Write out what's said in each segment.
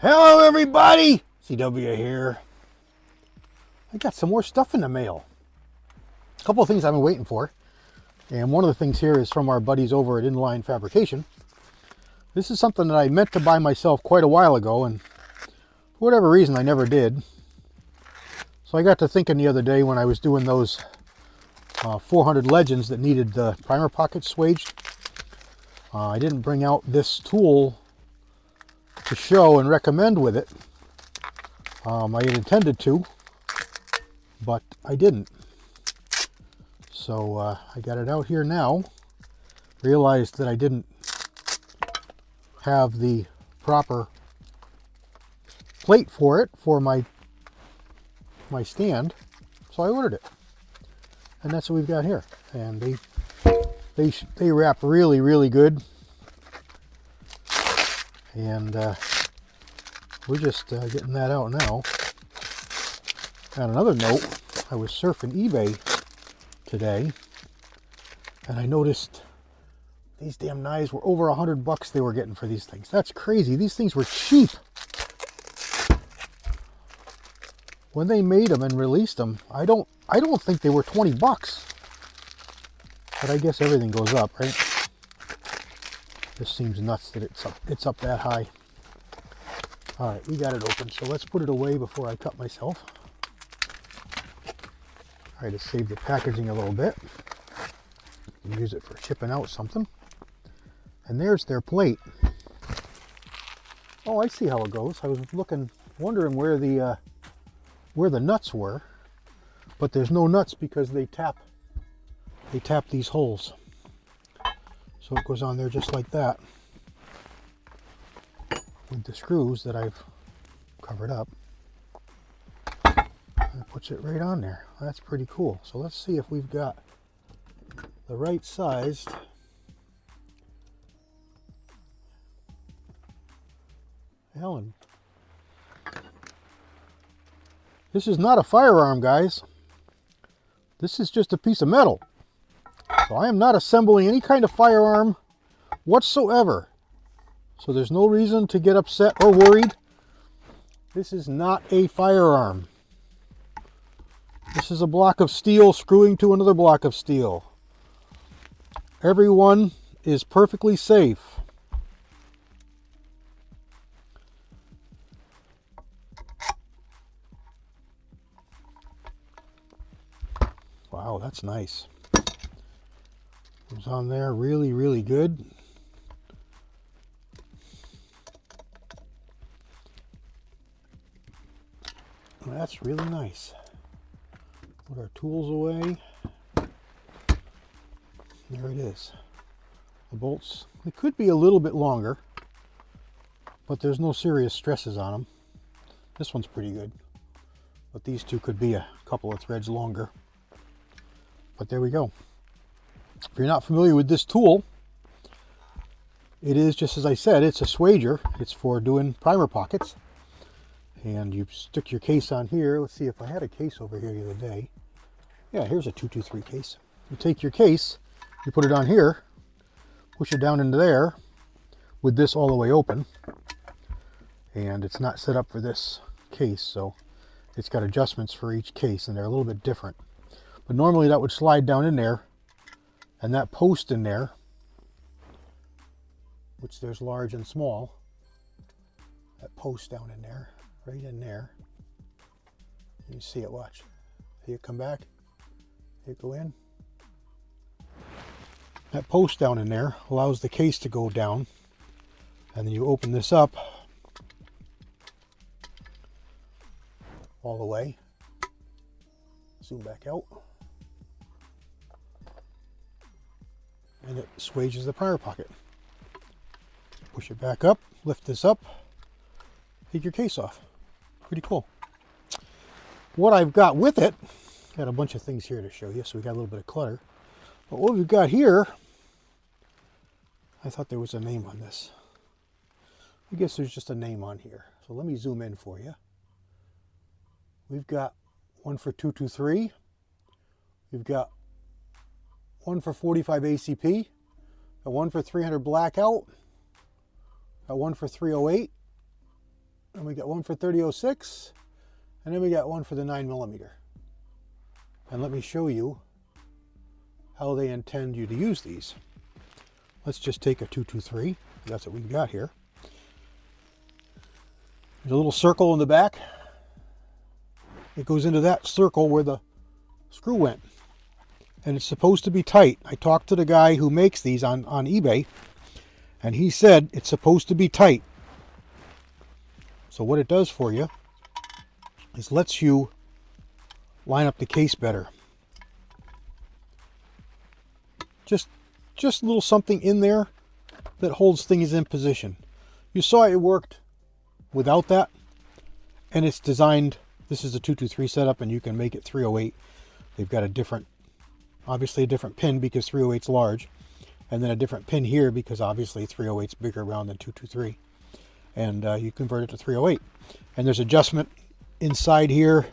Hello everybody! CW here. I got some more stuff in the mail. A couple of things I've been waiting for. And one of the things here is from our buddies over at Inline Fabrication. This is something that I meant to buy myself quite a while ago, and for whatever reason I never did. So I got to thinking the other day when I was doing those 400 Legends that needed the primer pockets swaged. I didn't bring out this tool to show and recommend with it. I had intended to, but I didn't. So I got it out here now. Realized that I didn't have the proper plate for it for my stand, so I ordered it, and that's what we've got here. And they wrap really good. And we're just getting that out now. On another note, I was surfing eBay today, and I noticed these damn knives were over $100 they were getting for these things. That's crazy. These things were cheap. When they made them and released them, I don't think they were $20. But I guess everything goes up, right? This seems nuts that it's up that high. All right, we got it open, so let's put it away before I cut myself. Try to save the packaging a little bit. Use it for shipping out something. And there's their plate. Oh, I see how it goes. I was wondering where the nuts were, but there's no nuts because they tap these holes. So it goes on there just like that with the screws that I've covered up. It puts it right on there. That's pretty cool. So let's see if we've got the right sized Allen. This is not a firearm, guys. This is just a piece of metal. So I am not assembling any kind of firearm whatsoever. So there's no reason to get upset or worried. This is not a firearm. This is a block of steel screwing to another block of steel. Everyone is perfectly safe. Wow, that's nice. Goes on there really good. That's really nice. Put our tools away. There it is. The bolts, they could be a little bit longer, but there's no serious stresses on them. This one's pretty good, but these two could be a couple of threads longer. But there we go. If you're not familiar with this tool, it is, just as I said, it's a swager. It's for doing primer pockets. And you stick your case on here. Let's see if I had a case over here the other day. Yeah, here's a 223 case. You take your case, you put it on here, push it down into there with this all the way open. And it's not set up for this case, so it's got adjustments for each case, and they're a little bit different. But normally that would slide down in there, and that post in there, which there's large and small, that post down in there, right in there. You see it, watch. See it come back, see it go in. That post down in there allows the case to go down, and then you open this up all the way. Zoom back out. And it swages the primer pocket. Push it back up, lift this up, take your case off. Pretty cool. What I've got with it, got a bunch of things here to show you, so we got a little bit of clutter. But what we've got here, I thought there was a name on this. I guess there's just a name on here. So let me zoom in for you. We've got one for 223. We've got one for 45 ACP, got one for 300 blackout, got one for 308, and we got one for 30-06, and then we got one for the 9mm. And let me show you how they intend you to use these. Let's just take a 223. That's what we've got here. There's a little circle in the back. It goes into that circle where the screw went. And it's supposed to be tight. I talked to the guy who makes these on eBay, and he said it's supposed to be tight. So what it does for you is lets you line up the case better. Just a little something in there that holds things in position. You saw it worked without that, and it's designed, this is a 223 setup, and you can make it 308. They've got a different, obviously a different pin because 308's large, and then a different pin here because obviously 308's bigger round than 223, and you convert it to 308. And there's adjustment inside here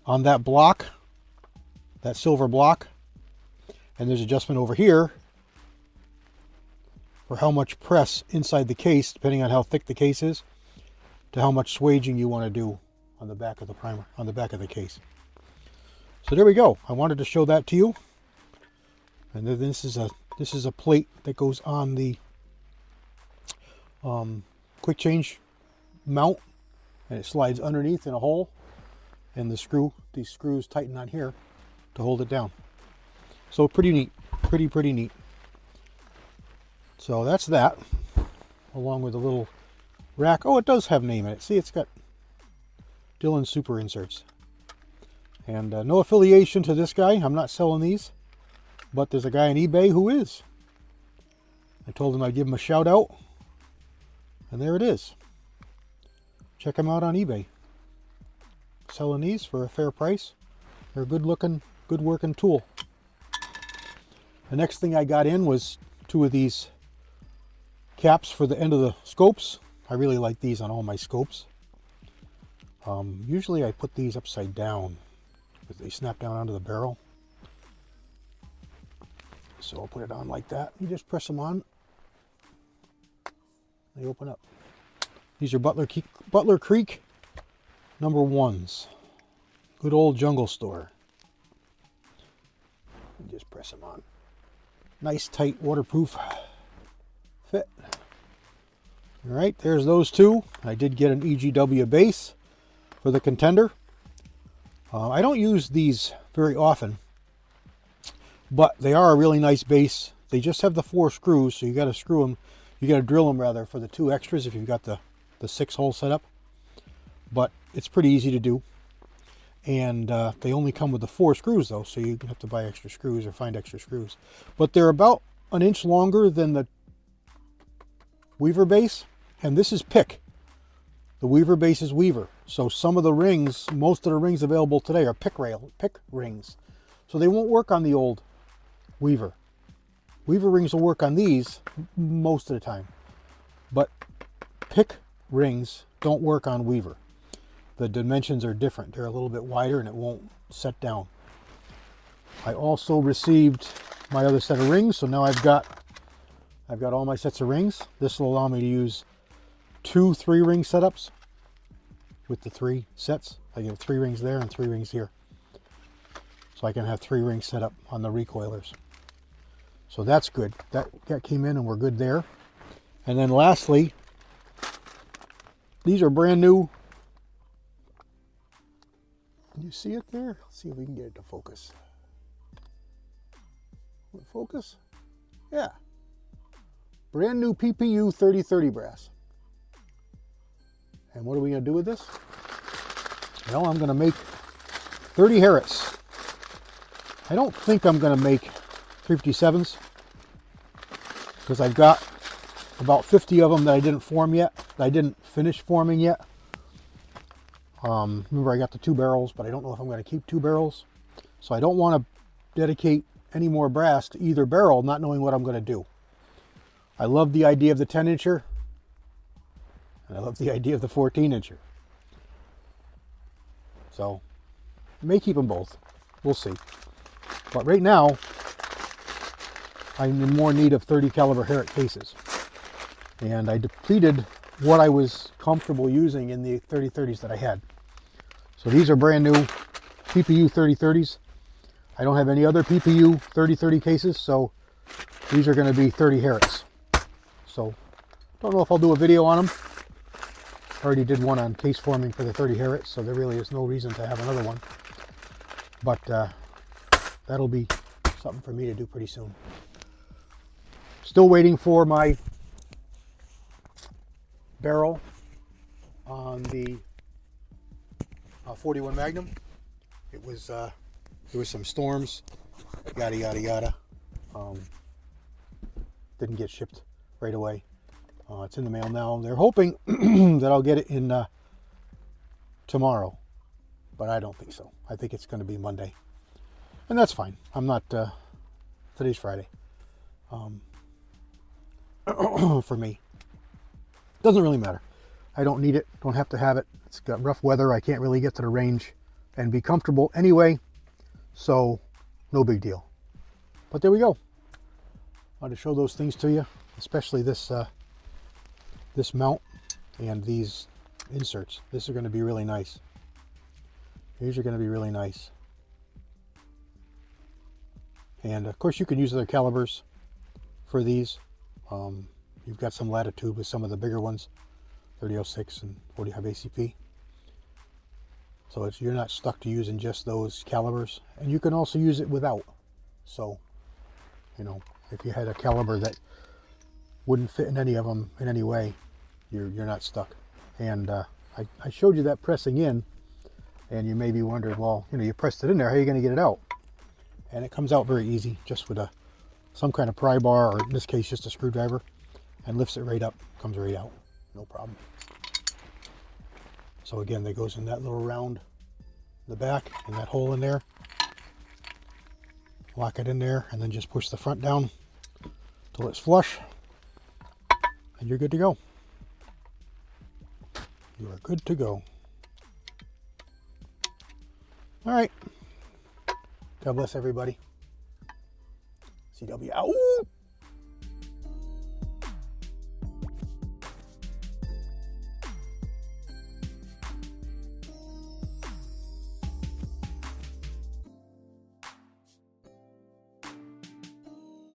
on that block, that silver block, and there's adjustment over here for how much press inside the case, depending on how thick the case is, to how much swaging you want to do on the back of the primer, on the back of the case. So there we go. I wanted to show that to you. And then this is a plate that goes on the quick change mount, and it slides underneath in a hole, and these screws tighten on here to hold it down. So pretty neat, pretty neat. So that's that, along with a little rack. Oh, it does have name in it. See, it's got Dillon Super Inserts. And no affiliation to this guy. I'm not selling these, but there's a guy on eBay who is. I told him I'd give him a shout out, and there it is. Check him out on eBay. Selling these for a fair price. They're a good looking, good working tool. The next thing I got in was 2 of these caps for the end of the scopes. I really like these on all my scopes. Usually I put these upside down because they snap down onto the barrel. So I'll put it on like that. You just press them on. They open up. These are Butler Creek number 1s. Good old jungle store. You just press them on. Nice, tight, waterproof fit. All right, there's those 2. I did get an EGW base for the Contender. I don't use these very often, but they are a really nice base. They just have the 4 screws, so you got to screw them. You got to drill them rather for the 2 extras if you've got the 6-hole setup. But it's pretty easy to do. And they only come with the 4 screws though, so you have to buy extra screws or find extra screws. But they're about an inch longer than the Weaver base, and this is pick. The Weaver base is Weaver. So some of the rings, most of the rings available today are pick rings. So they won't work on the old Weaver. Weaver rings will work on these most of the time. But pick rings don't work on Weaver. The dimensions are different. They're a little bit wider and it won't set down. I also received my other set of rings, so now I've got all my sets of rings. This will allow me to use 2 3-ring setups with the 3 sets. I get 3 rings there and 3 rings here. So I can have 3 rings set up on the recoilers. So that's good. That came in and we're good there. And then lastly, these are brand new. Can you see it there? Let's see if we can get it to focus. Will it focus? Yeah. Brand new PPU 3030 brass. And what are we going to do with this? Well, I'm going to make 30 Harris. I don't think I'm going to make 357s because I've got about 50 of them that I didn't form yet. That I didn't finish forming yet. Remember, I got the 2 barrels, but I don't know if I'm going to keep 2 barrels. So I don't want to dedicate any more brass to either barrel, not knowing what I'm going to do. I love the idea of the 10-incher, and I love the idea of the 14-incher. So I may keep them both. We'll see. But right now, I'm in more need of 30 caliber Herrick cases. And I depleted what I was comfortable using in the 3030s that I had. So these are brand new PPU 3030s. I don't have any other PPU 3030 cases, so these are going to be 30 Harrods. So don't know if I'll do a video on them. I already did one on case forming for the 30 Harrods, so there really is no reason to have another one. But that'll be something for me to do pretty soon. Still waiting for my barrel on the 41 Magnum. It was there was some storms, yada yada yada. Didn't get shipped right away. It's in the mail now. They're hoping that I'll get it in tomorrow, but I don't think so. I think it's going to be Monday, and that's fine. I'm not. Today's Friday. For me, doesn't really matter. I don't need it. Don't have to have it. It's got rough weather. I can't really get to the range and be comfortable anyway, so no big deal. But there we go. I want to show those things to you, especially this this mount and these inserts. This is going to be really nice. These are going to be really nice. And of course you can use other calibers for these. You've got some latitude with some of the bigger ones, 3006 and 45 ACP. So you're not stuck to using just those calibers. And you can also use it without. So, you know, if you had a caliber that wouldn't fit in any of them in any way, you're not stuck. And I showed you that pressing in, and you may be wondering, well, you know, you pressed it in there, how are you going to get it out? And it comes out very easy, just with some kind of pry bar, or in this case just a screwdriver, and lifts it right up, comes right out, no problem. So again, that goes in that little round in the back, and that hole in there. Lock it in there, and then just push the front down till it's flush, and you're good to go. You are good to go. All right. God bless everybody. CW out.